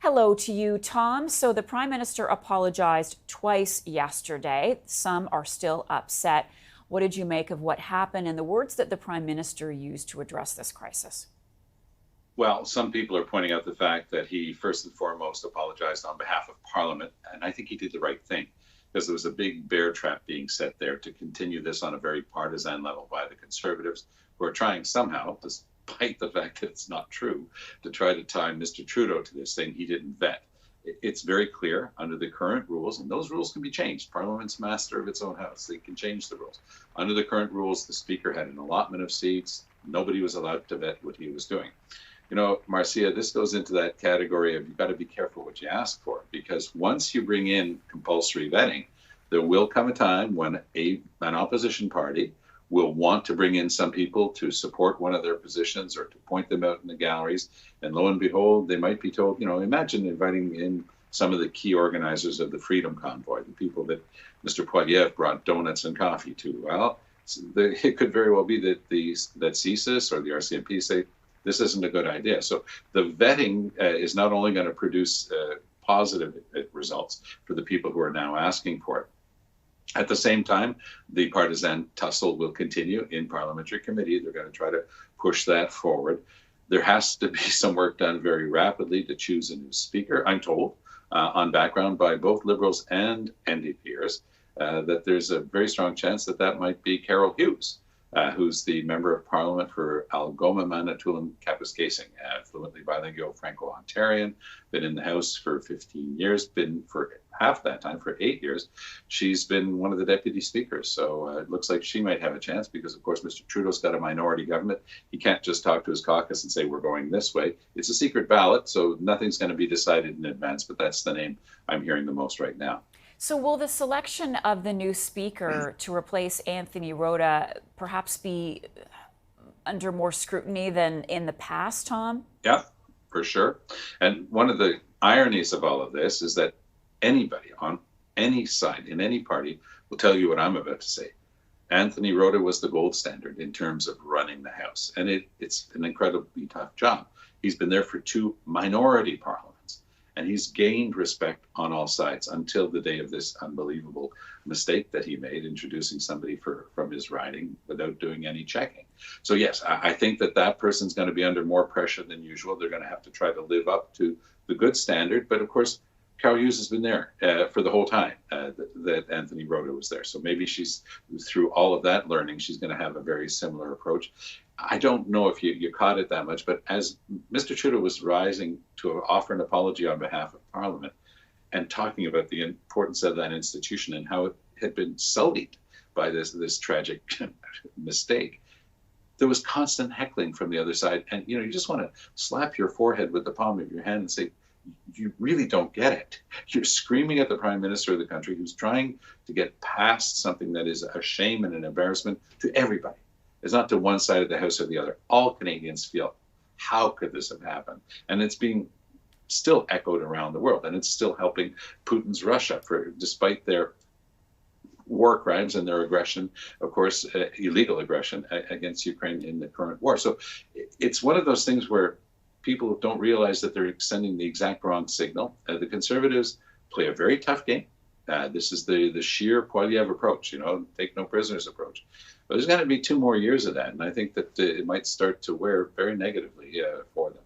Hello to you, Tom. So the Prime Minister apologized twice yesterday. Some are still upset. What did you make of what happened and the words that the Prime Minister used to address this crisis? Well, some people are pointing out the fact that he first and foremost apologized on behalf of Parliament, and I think he did the right thing because there was a big bear trap being set there to continue this on a very partisan level by the Conservatives, who are trying somehow, despite the fact that it's not true, to try to tie Mr. Trudeau to this thing he didn't vet. It's very clear under the current rules, and those rules can be changed. Parliament's master of its own house. They can change the rules. Under the current rules, the Speaker had an allotment of seats. Nobody was allowed to vet what he was doing. You know, Marcia, this goes into that category of you've got to be careful what you ask for, because once you bring in compulsory vetting, there will come a time when an opposition party will want to bring in some people to support one of their positions or to point them out in the galleries. And lo and behold, they might be told, you know, imagine inviting in some of the key organizers of the Freedom Convoy, the people that Mr. Poilievre brought donuts and coffee to. Well, it could very well be that that CSIS or the RCMP say, this isn't a good idea. So the vetting is not only going to produce positive results for the people who are now asking for it. At the same time, the partisan tussle will continue in parliamentary committee. They're going to try to push that forward. There has to be some work done very rapidly to choose a new speaker, I'm told, on background by both Liberals and NDPers, that there's a very strong chance that that might be Carol Hughes. Who's the Member of Parliament for Algoma, Manitoulin, Kapuskasing, fluently bilingual Franco-Ontarian, been in the House for 15 years, been for half that time, for 8 years. She's been one of the deputy speakers, so it looks like she might have a chance because, of course, Mr. Trudeau's got a minority government. He can't just talk to his caucus and say, we're going this way. It's a secret ballot, so nothing's going to be decided in advance, but that's the name I'm hearing the most right now. So will the selection of the new speaker to replace Anthony Rota perhaps be under more scrutiny than in the past, Tom? Yeah, for sure. And one of the ironies of all of this is that anybody on any side, in any party, will tell you what I'm about to say. Anthony Rota was the gold standard in terms of running the House. And it's an incredibly tough job. He's been there for two minority parliaments. And he's gained respect on all sides until the day of this unbelievable mistake that he made, introducing somebody from his riding without doing any checking. So, yes, I think that person's going to be under more pressure than usual. They're going to have to try to live up to the good standard. But, of course, Carol Hughes has been there for the whole time that Anthony Rota was there. So maybe she's, through all of that learning, she's going to have a very similar approach. I don't know if you caught it that much, but as Mr. Trudeau was rising to offer an apology on behalf of Parliament and talking about the importance of that institution and how it had been sullied by this tragic mistake, there was constant heckling from the other side. And, you know, you just want to slap your forehead with the palm of your hand and say, you really don't get it. You're screaming at the Prime Minister of the country who's trying to get past something that is a shame and an embarrassment to everybody. It's not to one side of the House or the other. All Canadians feel, how could this have happened? And it's being still echoed around the world. And it's still helping Putin's Russia, despite their war crimes and their aggression, of course, illegal aggression against Ukraine in the current war. So it's one of those things where people don't realize that they're sending the exact wrong signal. The Conservatives play a very tough game. This is the sheer Poilievre approach, take no prisoners approach. But there's going to be 2 more years of that, and I think that it might start to wear very negatively for them.